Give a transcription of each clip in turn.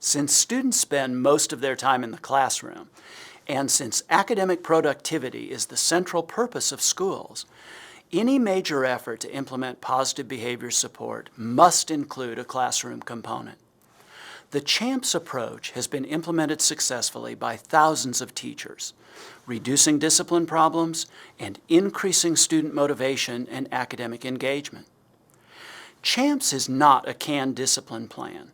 Since students spend most of their time in the classroom, and since academic productivity is the central purpose of schools, any major effort to implement positive behavior support must include a classroom component. The CHAMPS approach has been implemented successfully by thousands of teachers, reducing discipline problems and increasing student motivation and academic engagement. CHAMPS is not a canned discipline plan,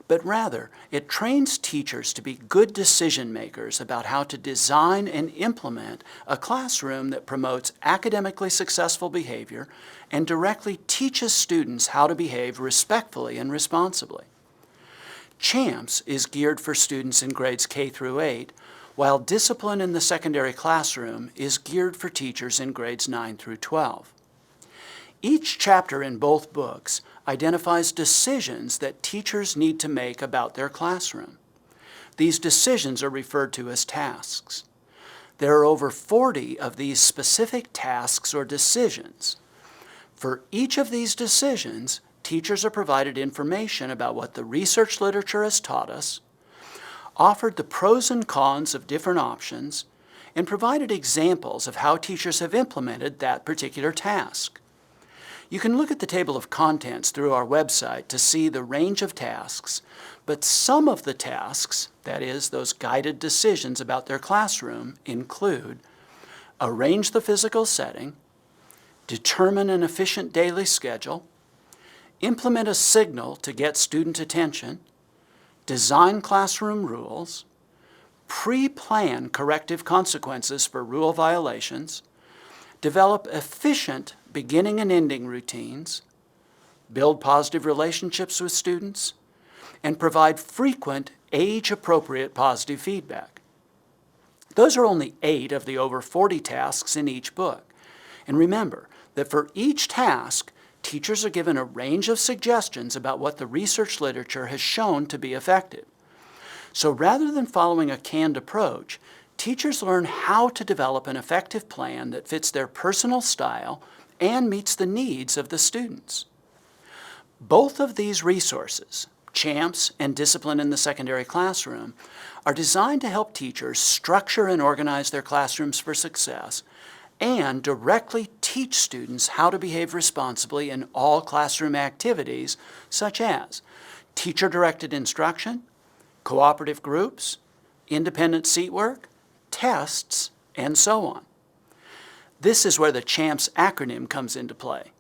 but rather it trains teachers to be good decision makers about how to design and implement a classroom that promotes academically successful behavior and directly teaches students how to behave respectfully and responsibly. CHAMPS is geared for students in grades K through 8, while discipline in the secondary classroom is geared for teachers in grades 9 through 12. Each chapter in both books identifies decisions that teachers need to make about their classroom. These decisions are referred to as tasks. There are over 40 of these specific tasks or decisions. For each of these decisions, teachers are provided information about what the research literature has taught us, offered the pros and cons of different options, and provided examples of how teachers have implemented that particular task. You can look at the table of contents through our website to see the range of tasks, but some of the tasks, that is, those guided decisions about their classroom, include arrange the physical setting, determine an efficient daily schedule, implement a signal to get student attention, design classroom rules, pre-plan corrective consequences for rule violations, develop efficient beginning and ending routines, build positive relationships with students, and provide frequent, age-appropriate positive feedback. Those are only 8 of the over 40 tasks in each book. And remember that for each task, teachers are given a range of suggestions about what the research literature has shown to be effective. So rather than following a canned approach, teachers learn how to develop an effective plan that fits their personal style and meets the needs of the students. Both of these resources, CHAMPS and Discipline in the Secondary Classroom, are designed to help teachers structure and organize their classrooms for success and directly teach students how to behave responsibly in all classroom activities such as teacher-directed instruction, cooperative groups, independent seat work, tests, and so on. This is where the CHAMPS acronym comes into play.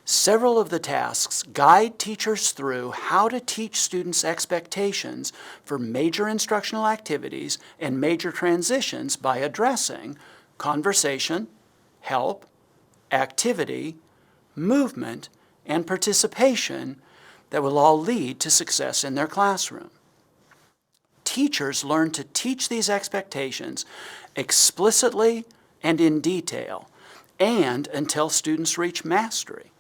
Several of the tasks guide teachers through how to teach students expectations for major instructional activities and major transitions by addressing conversation, help, activity, movement, and participation that will all lead to success in their classroom. Teachers learn to teach these expectations explicitly and in detail, and until students reach mastery.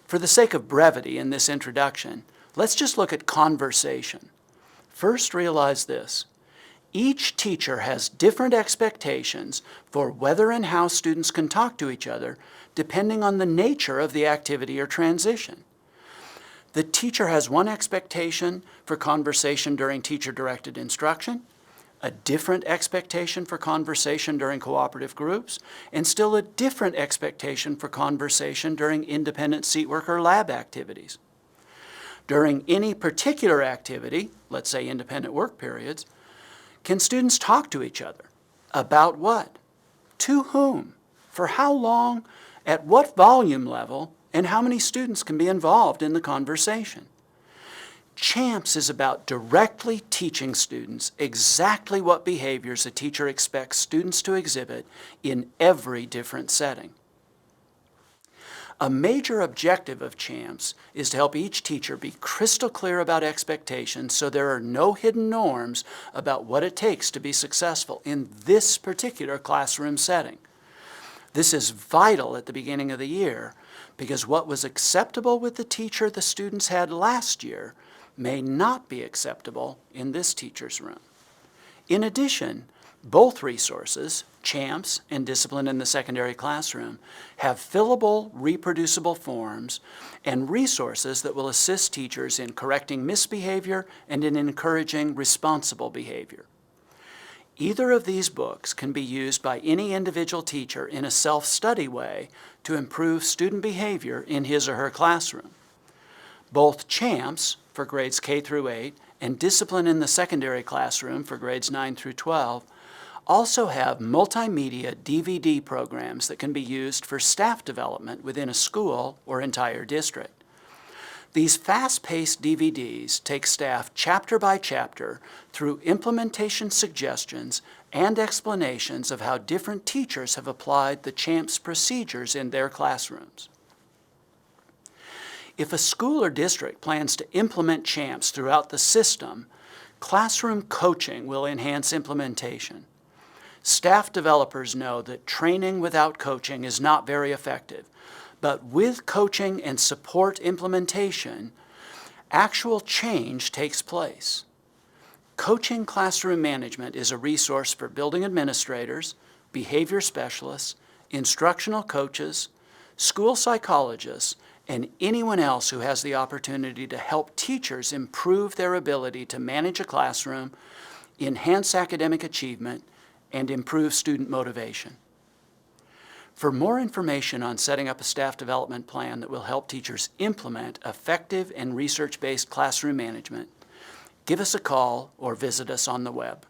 For the sake of brevity in this introduction, let's just look at conversation. First, realize this. Each teacher has different expectations for whether and how students can talk to each other depending on the nature of the activity or transition. The teacher has one expectation for conversation during teacher-directed instruction, a different expectation for conversation during cooperative groups, and still a different expectation for conversation during independent seat work or lab activities. During any particular activity, let's say independent work periods, can students talk to each other? About what? To whom? For how long? At what volume level? And how many students can be involved in the conversation? CHAMPS is about directly teaching students exactly what behaviors a teacher expects students to exhibit in every different setting. A major objective of CHAMPS is to help each teacher be crystal clear about expectations so there are no hidden norms about what it takes to be successful in this particular classroom setting. This is vital at the beginning of the year because what was acceptable with the teacher the students had last year may not be acceptable in this teacher's room. In addition, Both resources, CHAMPS and Discipline in the Secondary Classroom, have fillable, reproducible forms and resources that will assist teachers in correcting misbehavior and in encouraging responsible behavior. Either of these books can be used by any individual teacher in a self-study way to improve student behavior in his or her classroom. Both CHAMPS for grades K through 8 and Discipline in the Secondary Classroom for grades 9 through 12 also have multimedia DVD programs that can be used for staff development within a school or entire district. These fast-paced DVDs take staff chapter by chapter through implementation suggestions and explanations of how different teachers have applied the CHAMPS procedures in their classrooms. If a school or district plans to implement CHAMPS throughout the system, classroom coaching will enhance implementation. Staff developers know that training without coaching is not very effective, but with coaching and support implementation, actual change takes place. Coaching classroom management is a resource for building administrators, behavior specialists, instructional coaches, school psychologists, and anyone else who has the opportunity to help teachers improve their ability to manage a classroom, enhance academic achievement, and improve student motivation. For more information on setting up a staff development plan that will help teachers implement effective and research-based classroom management, give us a call or visit us on the web.